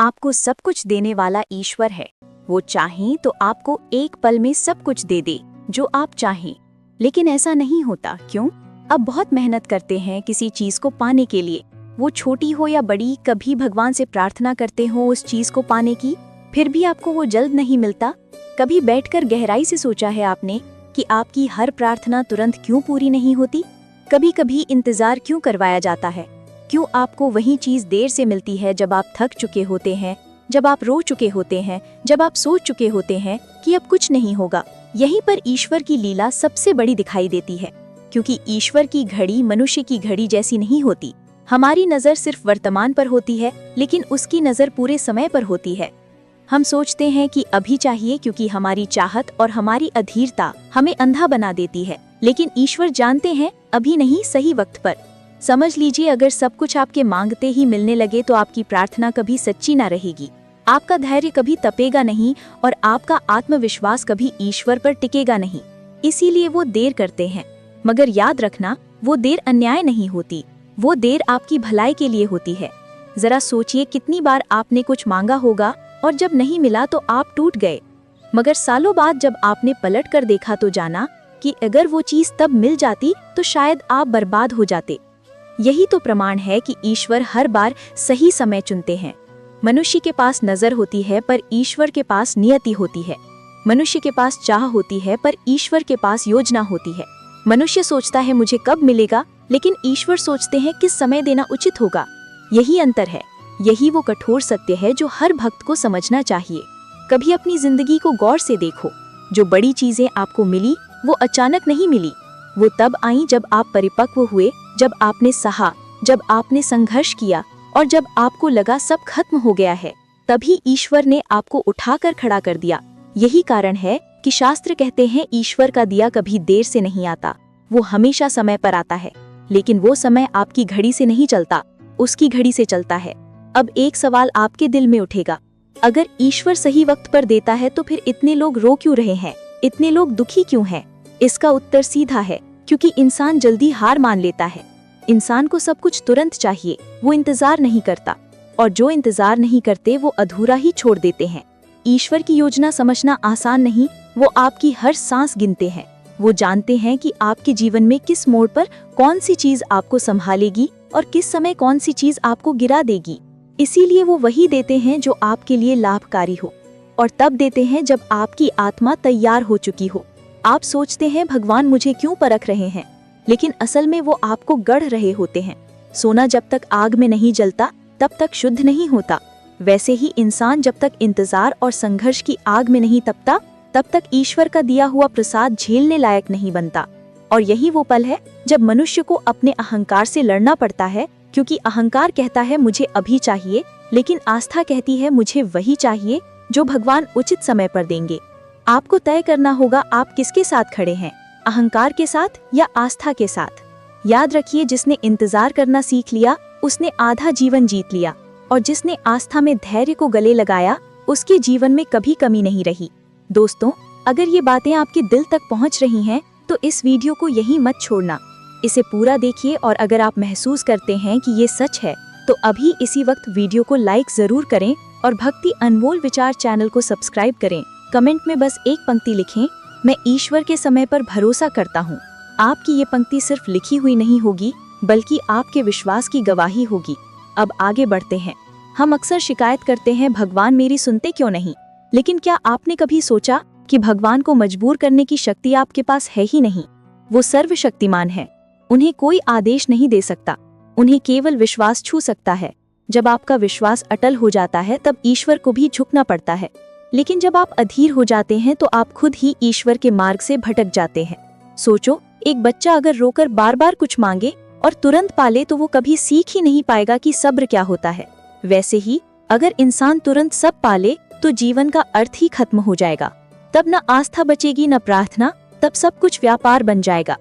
आपको सब कुछ देने वाला ईश्वर है। वो चाहें तो आपको एक पल में सब कुछ दे दे जो आप चाहें। लेकिन ऐसा नहीं होता। क्यों? अब बहुत मेहनत करते हैं किसी चीज को पाने के लिए, वो छोटी हो या बड़ी। कभी भगवान से प्रार्थना करते हो उस चीज को पाने की, फिर भी आपको वो जल्द नहीं मिलता। कभी बैठकर गहराई से सोचा है आपने कि आपकी हर प्रार्थना तुरंत क्यों पूरी नहीं होती? कभी कभी इंतजार क्यों करवाया जाता है? क्यों आपको वही चीज देर से मिलती है जब आप थक चुके होते हैं, जब आप रो चुके होते हैं, जब आप सोच चुके होते हैं कि अब कुछ नहीं होगा? यहीं पर ईश्वर की लीला सबसे बड़ी दिखाई देती है, क्योंकि ईश्वर की घड़ी मनुष्य की घड़ी जैसी नहीं होती। हमारी नजर सिर्फ वर्तमान पर होती है, लेकिन उसकी नजर पूरे समय पर होती है। हम सोचते हैं कि अभी चाहिए, क्योंकि हमारी चाहत और हमारी अधीरता हमें अंधा बना देती है। लेकिन ईश्वर जानते हैं अभी नहीं, सही वक्त पर। समझ लीजिए, अगर सब कुछ आपके मांगते ही मिलने लगे तो आपकी प्रार्थना कभी सच्ची ना रहेगी, आपका धैर्य कभी तपेगा नहीं और आपका आत्मविश्वास कभी ईश्वर पर टिकेगा नहीं। इसीलिए वो देर करते हैं। मगर याद रखना, वो देर अन्याय नहीं होती, वो देर आपकी भलाई के लिए होती है। जरा सोचिए, कितनी बार आपने कुछ मांगा होगा और जब नहीं मिला तो आप टूट गए। मगर सालों बाद जब आपने पलट कर देखा तो जाना कि अगर वो चीज तब मिल जाती तो शायद आप बर्बाद हो जाते। यही तो प्रमाण है कि ईश्वर हर बार सही समय चुनते हैं। मनुष्य के पास नजर होती है पर ईश्वर के पास नियति होती है। मनुष्य के पास चाह होती है पर ईश्वर के पास योजना होती है। मनुष्य सोचता है मुझे कब मिलेगा, लेकिन ईश्वर सोचते हैं किस समय देना उचित होगा। यही अंतर है, यही वो कठोर सत्य है जो हर भक्त को समझना चाहिए। कभी अपनी जिंदगी को गौर से देखो। जो बड़ी चीजें आपको मिली वो अचानक नहीं मिली, वो तब आई जब आप परिपक्व हुए, जब आपने सहा, जब आपने संघर्ष किया और जब आपको लगा सब खत्म हो गया है। तभी ईश्वर ने आपको उठाकर खड़ा कर दिया। यही कारण है कि शास्त्र कहते हैं ईश्वर का दिया कभी देर से नहीं आता, वो हमेशा समय पर आता है। लेकिन वो समय आपकी घड़ी से नहीं चलता, उसकी घड़ी से चलता है। अब एक सवाल आपके दिल में उठेगा, अगर ईश्वर सही वक्त पर देता है तो फिर इतने लोग रो क्यों रहे हैं, इतने लोग दुखी क्यों हैं? इसका उत्तर सीधा है, क्योंकि इंसान जल्दी हार मान लेता है। इंसान को सब कुछ तुरंत चाहिए, वो इंतजार नहीं करता, और जो इंतजार नहीं करते वो अधूरा ही छोड़ देते हैं। ईश्वर की योजना समझना आसान नहीं, वो आपकी हर सांस गिनते हैं। वो जानते हैं कि आपके जीवन में किस मोड़ पर कौन सी चीज आपको संभालेगी और किस समय कौन सी चीज आपको गिरा देगी। इसीलिए वो वही देते हैं जो आपके लिए लाभकारी हो, और तब देते हैं जब आपकी आत्मा तैयार हो चुकी हो। आप सोचते हैं भगवान मुझे क्यों परख रहे हैं, लेकिन असल में वो आपको गढ़ रहे होते हैं। सोना जब तक आग में नहीं जलता तब तक शुद्ध नहीं होता। वैसे ही इंसान जब तक इंतजार और संघर्ष की आग में नहीं तपता तब तक ईश्वर का दिया हुआ प्रसाद झेलने लायक नहीं बनता। और यही वो पल है जब मनुष्य को अपने अहंकार से लड़ना पड़ता है, क्योंकि अहंकार कहता है मुझे अभी चाहिए, लेकिन आस्था कहती है मुझे वही चाहिए जो भगवान उचित समय पर देंगे। आपको तय करना होगा आप किसके साथ खड़े हैं, अहंकार के साथ या आस्था के साथ। याद रखिए, जिसने इंतजार करना सीख लिया उसने आधा जीवन जीत लिया, और जिसने आस्था में धैर्य को गले लगाया उसके जीवन में कभी कमी नहीं रही। दोस्तों, अगर ये बातें आपके दिल तक पहुंच रही हैं तो इस वीडियो को यहीं मत छोड़ना, इसे पूरा देखिए। और अगर आप महसूस करते हैं कि ये सच है तो अभी इसी वक्त वीडियो को लाइक जरूर करें और भक्ति अनमोल विचार चैनल को सब्सक्राइब करें। कमेंट में बस एक पंक्ति लिखें, मैं ईश्वर के समय पर भरोसा करता हूँ। आपकी ये पंक्ति सिर्फ लिखी हुई नहीं होगी, बल्कि आपके विश्वास की गवाही होगी। अब आगे बढ़ते हैं। हम अक्सर शिकायत करते हैं भगवान मेरी सुनते क्यों नहीं, लेकिन क्या आपने कभी सोचा कि भगवान को मजबूर करने की शक्ति आपके पास है ही नहीं? वो सर्वशक्तिमान है, उन्हें कोई आदेश नहीं दे सकता, उन्हें केवल विश्वास छू सकता है। जब आपका विश्वास अटल हो जाता है तब ईश्वर को भी झुकना पड़ता है। लेकिन जब आप अधीर हो जाते हैं तो आप खुद ही ईश्वर के मार्ग से भटक जाते हैं। सोचो, एक बच्चा अगर रोकर बार बार कुछ मांगे और तुरंत पाले तो वो कभी सीख ही नहीं पाएगा कि सब्र क्या होता है। वैसे ही अगर इंसान तुरंत सब पाले तो जीवन का अर्थ ही खत्म हो जाएगा। तब न आस्था बचेगी न प्रार्थना, तब सब कुछ व्यापार बन जाएगा।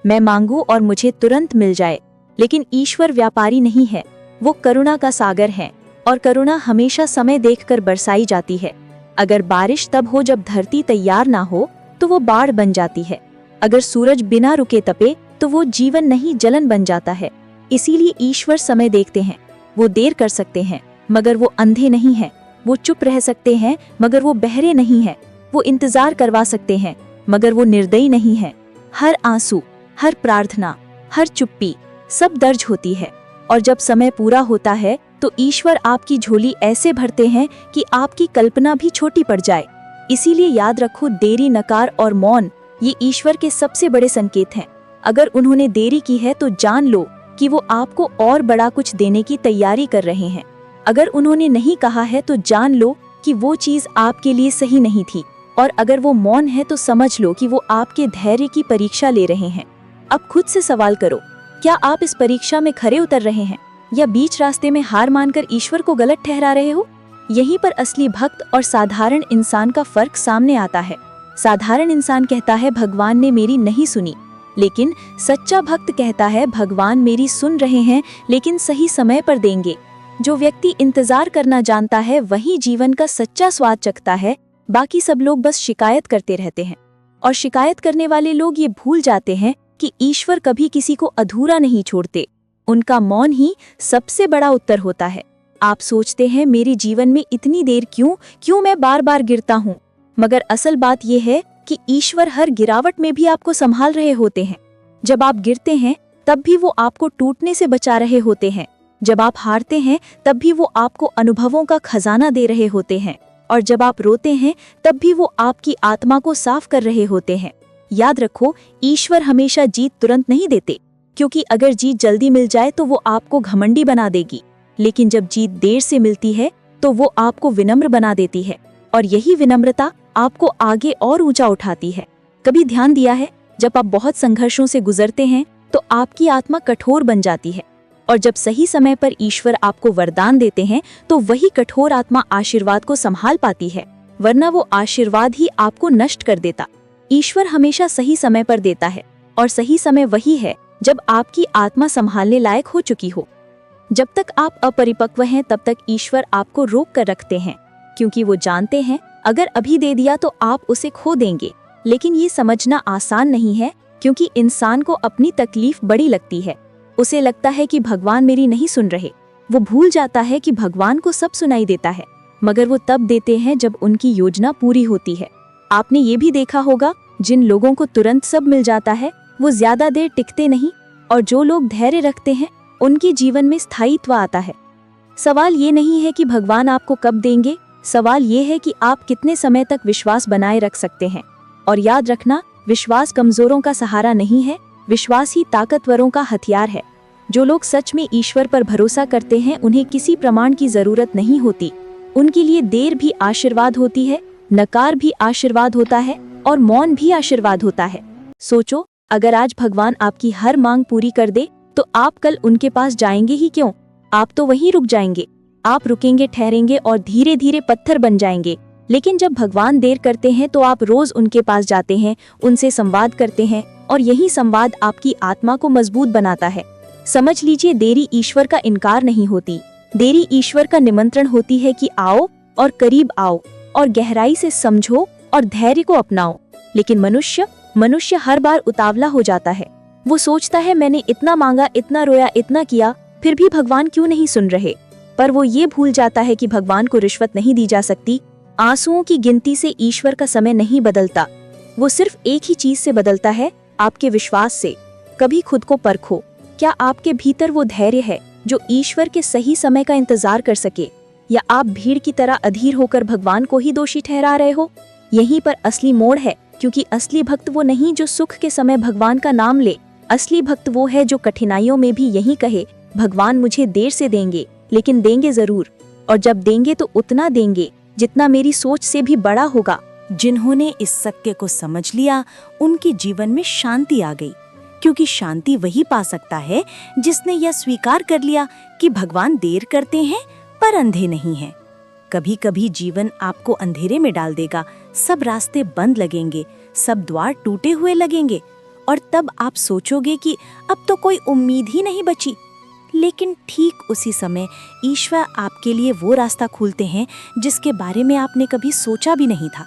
मैं मांगू और मुझे तुरंत मिल जाए, लेकिन ईश्वर व्यापारी नहीं है, वो करुणा का सागर है, और करुणा हमेशा समय देखकर बरसाई जाती है। अगर बारिश तब हो जब धरती तैयार ना हो तो वो बाढ़ बन जाती है। अगर सूरज बिना रुके तपे तो वो जीवन नहीं जलन बन जाता है। इसीलिए ईश्वर समय देखते हैं। वो देर कर सकते हैं मगर वो अंधे नहीं हैं। वो चुप रह सकते हैं मगर वो बहरे नहीं हैं। वो इंतजार करवा सकते हैं मगर वो निर्दयी नहीं है। हर आंसू, हर प्रार्थना, हर चुप्पी सब दर्ज होती है, और जब समय पूरा होता है तो ईश्वर आपकी झोली ऐसे भरते हैं कि आपकी कल्पना भी छोटी पड़ जाए। इसीलिए याद रखो, देरी, नकार और मौन ये ईश्वर के सबसे बड़े संकेत हैं। अगर उन्होंने देरी की है तो जान लो कि वो आपको और बड़ा कुछ देने की तैयारी कर रहे हैं। अगर उन्होंने नहीं कहा है तो जान लो कि वो चीज आपके लिए सही नहीं थी, और अगर वो मौन है तो समझ लो कि वो आपके धैर्य की परीक्षा ले रहे हैं। अब खुद से सवाल करो, क्या आप इस परीक्षा में खरे उतर रहे हैं या बीच रास्ते में हार मानकर ईश्वर को गलत ठहरा रहे हो? यहीं पर असली भक्त और साधारण इंसान का फर्क सामने आता है। साधारण इंसान कहता है भगवान ने मेरी नहीं सुनी, लेकिन सच्चा भक्त कहता है भगवान मेरी सुन रहे हैं, लेकिन सही समय पर देंगे। जो व्यक्ति इंतजार करना जानता है वही जीवन का सच्चा स्वाद चखता है। बाकी सब लोग बस शिकायत करते रहते हैं, और शिकायत करने वाले लोग ये भूल जाते हैं कि ईश्वर कभी किसी को अधूरा नहीं छोड़ते। उनका मौन ही सबसे बड़ा उत्तर होता है। आप सोचते हैं मेरे जीवन में इतनी देर क्यों मैं बार बार गिरता हूँ, मगर असल बात यह है कि ईश्वर हर गिरावट में भी आपको संभाल रहे होते हैं। जब आप गिरते हैं तब भी वो आपको टूटने से बचा रहे होते हैं। जब आप हारते हैं तब भी वो आपको अनुभवों का खजाना दे रहे होते हैं, और जब आप रोते हैं तब भी वो आपकी आत्मा को साफ कर रहे होते हैं। याद रखो, ईश्वर हमेशा जीत तुरंत नहीं देते, क्योंकि अगर जीत जल्दी मिल जाए तो वो आपको घमंडी बना देगी, लेकिन जब जीत देर से मिलती है तो वो आपको विनम्र बना देती है, और यही विनम्रता आपको आगे और ऊंचा उठाती है। कभी ध्यान दिया है, जब आप बहुत संघर्षों से गुजरते हैं तो आपकी आत्मा कठोर बन जाती है, और जब सही समय पर ईश्वर आपको वरदान देते हैं तो वही कठोर आत्मा आशीर्वाद को संभाल पाती है, वरना वो आशीर्वाद ही आपको नष्ट कर देता। ईश्वर हमेशा सही समय पर देता है, और सही समय वही है जब आपकी आत्मा संभालने लायक हो चुकी हो। जब तक आप अपरिपक्व हैं तब तक ईश्वर आपको रोक कर रखते हैं, क्योंकि वो जानते हैं अगर अभी दे दिया तो आप उसे खो देंगे। लेकिन ये समझना आसान नहीं है, क्योंकि इंसान को अपनी तकलीफ बड़ी लगती है। उसे लगता है कि भगवान मेरी नहीं सुन रहे। वो भूल जाता है कि भगवान को सब सुनाई देता है, मगर वो तब देते हैं जब उनकी योजना पूरी होती है। आपने ये भी देखा होगा, जिन लोगों को तुरंत सब मिल जाता है वो ज्यादा देर टिकते नहीं, और जो लोग धैर्य रखते हैं उनके जीवन में स्थायित्व आता है। सवाल ये नहीं है कि भगवान आपको कब देंगे, सवाल ये है कि आप कितने समय तक विश्वास बनाए रख सकते हैं। और याद रखना, विश्वास कमजोरों का सहारा नहीं है, विश्वास ही ताकतवरों का हथियार है। जो लोग सच में ईश्वर पर भरोसा करते हैं उन्हें किसी प्रमाण की जरूरत नहीं होती। उनके लिए देर भी आशीर्वाद होती है, नकार भी आशीर्वाद होता है, और मौन भी आशीर्वाद होता है। सोचो, अगर आज भगवान आपकी हर मांग पूरी कर दे तो आप कल उनके पास जाएंगे ही क्यों? आप तो वहीं रुक जाएंगे। आप रुकेंगे, ठहरेंगे और धीरे धीरे पत्थर बन जाएंगे। लेकिन जब भगवान देर करते हैं तो आप रोज उनके पास जाते हैं, उनसे संवाद करते हैं, और यही संवाद आपकी आत्मा को मजबूत बनाता है। समझ लीजिए, देरी ईश्वर का इनकार नहीं होती, देरी ईश्वर का निमंत्रण होती है कि आओ और करीब आओ और गहराई से समझो और धैर्य को अपनाओ। लेकिन मनुष्य हर बार उतावला हो जाता है। वो सोचता है मैंने इतना मांगा, इतना रोया, इतना किया, फिर भी भगवान क्यों नहीं सुन रहे। पर वो ये भूल जाता है कि भगवान को रिश्वत नहीं दी जा सकती। आंसुओं की गिनती से ईश्वर का समय नहीं बदलता। वो सिर्फ एक ही चीज से बदलता है, आपके विश्वास से। कभी खुद को परखो, क्या आपके भीतर वो धैर्य है जो ईश्वर के सही समय का इंतजार कर सके, या आप भीड़ की तरह अधीर होकर भगवान को ही दोषी ठहरा रहे हो। यहीं पर असली मोड़ है, क्योंकि असली भक्त वो नहीं जो सुख के समय भगवान का नाम ले। असली भक्त वो है जो कठिनाइयों में भी यही कहे, भगवान मुझे देर से देंगे लेकिन देंगे जरूर, और जब देंगे तो उतना देंगे जितना मेरी सोच से भी बड़ा होगा। जिन्होंने इस सत्य को समझ लिया उनके जीवन में शांति आ गई, क्योंकि शांति वही पा सकता है जिसने यह स्वीकार कर लिया कि भगवान देर करते हैं पर अंधे नहीं हैं। कभी कभी जीवन आपको अंधेरे में डाल देगा, सब रास्ते बंद लगेंगे, सब द्वार टूटे हुए लगेंगे, और तब आप सोचोगे कि अब तो कोई उम्मीद ही नहीं बची। लेकिन ठीक उसी समय ईश्वर आपके लिए वो रास्ता खोलते हैं जिसके बारे में आपने कभी सोचा भी नहीं था।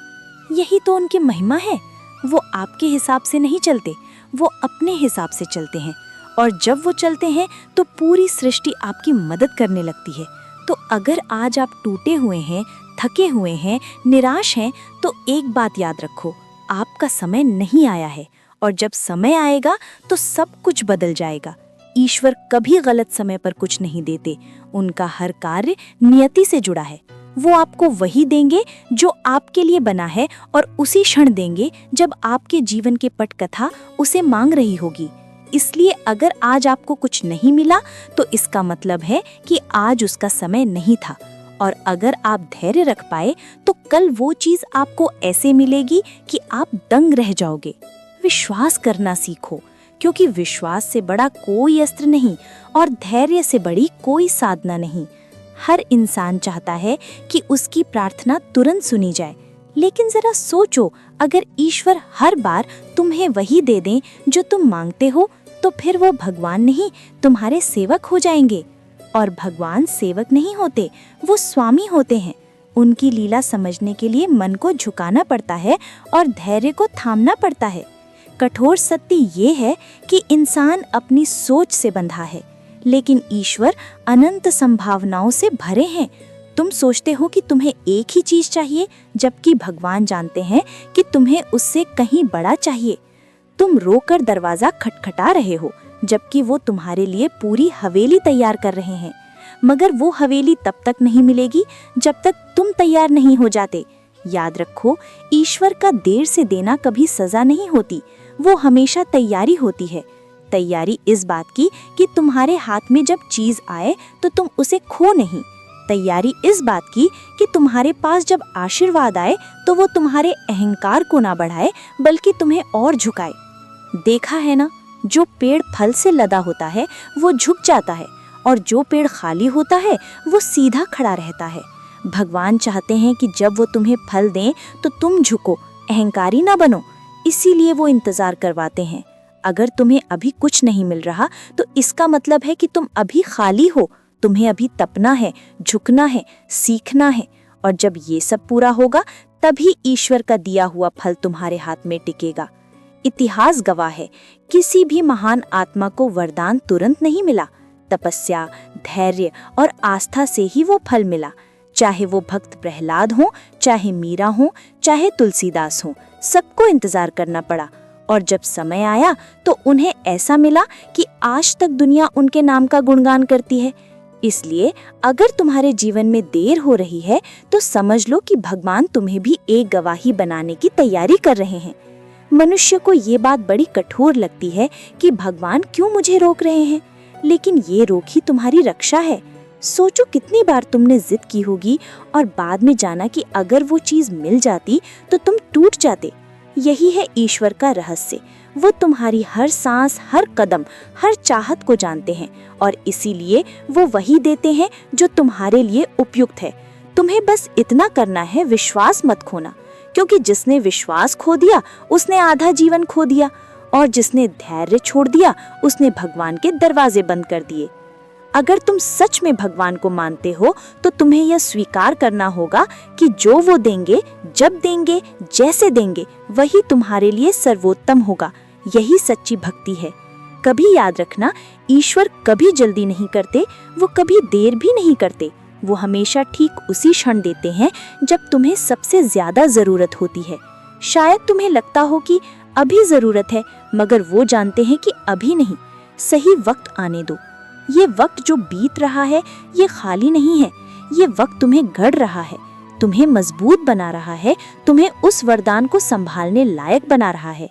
यही तो उनकी महिमा है। वो आपके हिसाब से नहीं चलते, वो अपने हिसाब से चलते हैं, और जब वो चलते हैं तो पूरी सृष्टि आपकी मदद करने लगती है। तो अगर आज आप टूटे हुए हैं, थके हुए हैं, निराश हैं, तो एक बात याद रखो, आपका समय नहीं आया है, और जब समय आएगा तो सब कुछ बदल जाएगा। ईश्वर कभी गलत समय पर कुछ नहीं देते, उनका हर कार्य नियति से जुड़ा है। वो आपको वही देंगे जो आपके लिए बना है, और उसी क्षण देंगे जब आपके जीवन की पटकथा उसे मांग रही होगी। इसलिए अगर आज आपको कुछ नहीं मिला तो इसका मतलब है कि आज उसका समय नहीं था, और अगर आप धैर्य रख पाए तो कल वो चीज आपको ऐसे मिलेगी कि आप दंग रह जाओगे। विश्वास करना सीखो, क्योंकि विश्वास से बड़ा कोई अस्त्र नहीं और धैर्य से बड़ी कोई साधना नहीं। हर इंसान चाहता है कि उसकी प्रार्थना तुरंत सुनी जाए, लेकिन जरा सोचो, अगर ईश्वर हर बार तुम्हें वही दे दें जो तुम मांगते हो, तो फिर वो भगवान नहीं तुम्हारे सेवक हो जाएंगे। और भगवान सेवक नहीं होते, वो स्वामी होते हैं। उनकी लीला समझने के लिए मन को झुकाना पड़ता है और धैर्य को थामना पड़ता है। कठोर सत्य ये है कि इंसान अपनी सोच से बंधा है, लेकिन ईश्वर अनंत संभावनाओं से भरे हैं। तुम सोचते हो कि तुम्हें एक ही चीज चाहिए, जबकि भगवान जानते हैं कि तुम्हें उससे कहीं बड़ा चाहिए। तुम रोकर दरवाजा खटखटा रहे हो, जबकि वो तुम्हारे लिए पूरी हवेली तैयार कर रहे हैं। मगर वो हवेली तब तक नहीं मिलेगी जब तक तुम तैयार नहीं हो जाते। याद रखो, ईश्वर का देर से देना कभी सजा नहीं होती, वो हमेशा तैयारी होती है। तैयारी इस बात की कि तुम्हारे हाथ में जब चीज आए तो तुम उसे खो नहीं। तैयारी इस बात की कि तुम्हारे पास जब आशीर्वाद आए तो वो तुम्हारे अहंकार को ना बढ़ाए, बल्कि तुम्हें और झुकाए। देखा है ना, जो पेड़ फल से लदा होता है वो झुक जाता है, और जो पेड़ खाली होता है वो सीधा खड़ा रहता है। भगवान चाहते हैं कि जब वो तुम्हें फल दें तो तुम झुको, अहंकारी ना बनो। इसीलिए वो इंतजार करवाते हैं। अगर तुम्हें अभी कुछ नहीं मिल रहा तो इसका मतलब है कि तुम अभी खाली हो। तुम्हें अभी तपना है, झुकना है, सीखना है, और जब ये सब पूरा होगा तभी ईश्वर का दिया हुआ फल तुम्हारे हाथ में टिकेगा। इतिहास गवाह है, किसी भी महान आत्मा को वरदान तुरंत नहीं मिला। तपस्या, धैर्य और आस्था से ही वो फल मिला। चाहे वो भक्त प्रहलाद हो, चाहे मीरा हो, चाहे तुलसीदास हो, सबको इंतजार करना पड़ा। और जब समय आया तो उन्हें ऐसा मिला कि आज तक दुनिया उनके नाम का गुणगान करती है। इसलिए अगर तुम्हारे जीवन में देर हो रही है तो समझ लो कि भगवान तुम्हें भी एक गवाही बनाने की तैयारी कर रहे हैं। मनुष्य को ये बात बड़ी कठोर लगती है कि भगवान क्यों मुझे रोक रहे हैं, लेकिन ये रोक ही तुम्हारी रक्षा है। सोचो कितनी बार तुमने जिद की होगी और बाद में जाना कि अगर वो चीज मिल जाती तो तुम टूट जाते। यही है ईश्वर का रहस्य। वो तुम्हारी हर सांस, हर कदम, हर चाहत को जानते हैं, और इसीलिए वो वही देते हैं जो तुम्हारे लिए उपयुक्त है। तुम्हें बस इतना करना है, विश्वास मत खोना, क्योंकि जिसने विश्वास खो दिया उसने आधा जीवन खो दिया, और जिसने धैर्य छोड़ दिया उसने भगवान के दरवाजे बंद कर दिए। अगर तुम सच में भगवान को मानते हो तो तुम्हें यह स्वीकार करना होगा कि जो वो देंगे, जब देंगे, जैसे देंगे, वही तुम्हारे लिए सर्वोत्तम होगा। यही सच्ची भक्ति है। कभी याद रखना, ईश्वर कभी जल्दी नहीं करते, वो कभी देर भी नहीं करते। वो हमेशा ठीक उसी क्षण देते हैं जब तुम्हें सबसे ज्यादा जरूरत होती है। शायद तुम्हें लगता हो कि अभी जरूरत है, मगर वो जानते हैं कि अभी नहीं, सही वक्त आने दो। ये वक्त जो बीत रहा है ये खाली नहीं है, ये वक्त तुम्हें गढ़ रहा है, तुम्हें मजबूत बना रहा है, तुम्हें उस वरदान को संभालने लायक बना रहा है।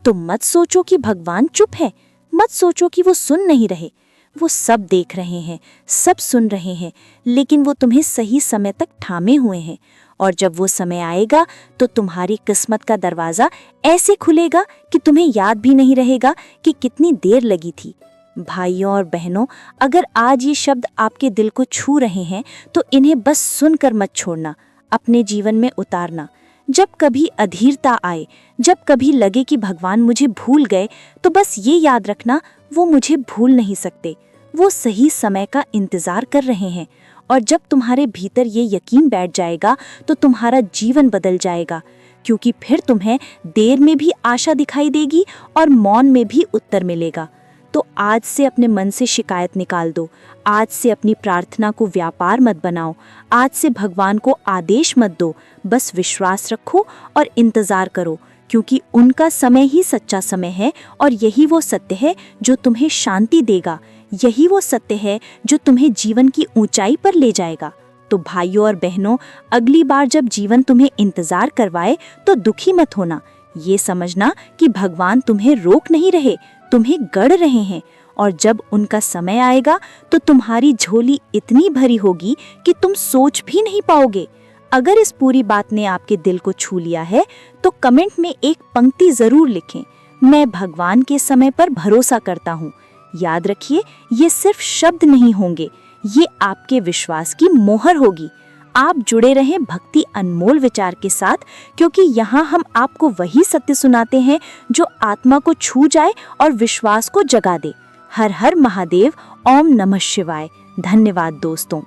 तो मत सोचो कि भगवान चुप है, मत सोचो कि वो सुन नहीं रहे। वो सब देख रहे हैं, सब सुन रहे हैं, लेकिन वो तुम्हें सही समय तक थामे हुए हैं। और जब वो समय आएगा तो तुम्हारी किस्मत का दरवाजा ऐसे खुलेगा कि तुम्हें याद भी नहीं रहेगा कि कितनी देर लगी थी। भाइयों और बहनों, अगर आज ये शब्द आपके दिल को छू रहे हैं तो इन्हें बस सुनकर मत छोड़ना, अपने जीवन में उतारना। जब कभी अधीरता आए, जब कभी लगे कि भगवान मुझे भूल गए, तो बस ये याद रखना, वो मुझे भूल नहीं सकते। वो सही समय का इंतजार कर रहे हैं। और जब तुम्हारे भीतर ये यकीन बैठ जाएगा तो तुम्हारा जीवन बदल जाएगा, क्योंकि फिर तुम्हें देर में भी आशा दिखाई देगी और मौन में भी उत्तर मिलेगा। तो तो आज से अपने मन से शिकायत निकाल दो। आज से अपनी प्रार्थना को व्यापार मत बनाओ। आज से भगवान को आदेश मत दो। बस विश्वास रखो और इंतजार करो, क्योंकि उनका समय ही सच्चा समय है और यही वो सत्य है जो तुम्हें शांति देगा। यही वो सत्य है जो तुम्हें जीवन की ऊंचाई पर ले जाएगा। तो भाइयों और बहनों, अगली बार जब जीवन तुम्हें इंतजार करवाए तो दुखी मत होना। ये समझना कि भगवान तुम्हें रोक नहीं रहे, तुम्हें गढ़ रहे हैं। और जब उनका समय आएगा तो तुम्हारी झोली इतनी भरी होगी कि तुम सोच भी नहीं पाओगे। अगर इस पूरी बात ने आपके दिल को छू लिया है तो कमेंट में एक पंक्ति जरूर लिखें, मैं भगवान के समय पर भरोसा करता हूँ। याद रखिए, ये सिर्फ शब्द नहीं होंगे, ये आपके विश्वास की मोहर होगी। आप जुड़े रहें भक्ति अनमोल विचार के साथ, क्योंकि यहाँ हम आपको वही सत्य सुनाते हैं जो आत्मा को छू जाए और विश्वास को जगा दे। हर हर महादेव। ओम नमः शिवाय। धन्यवाद दोस्तों।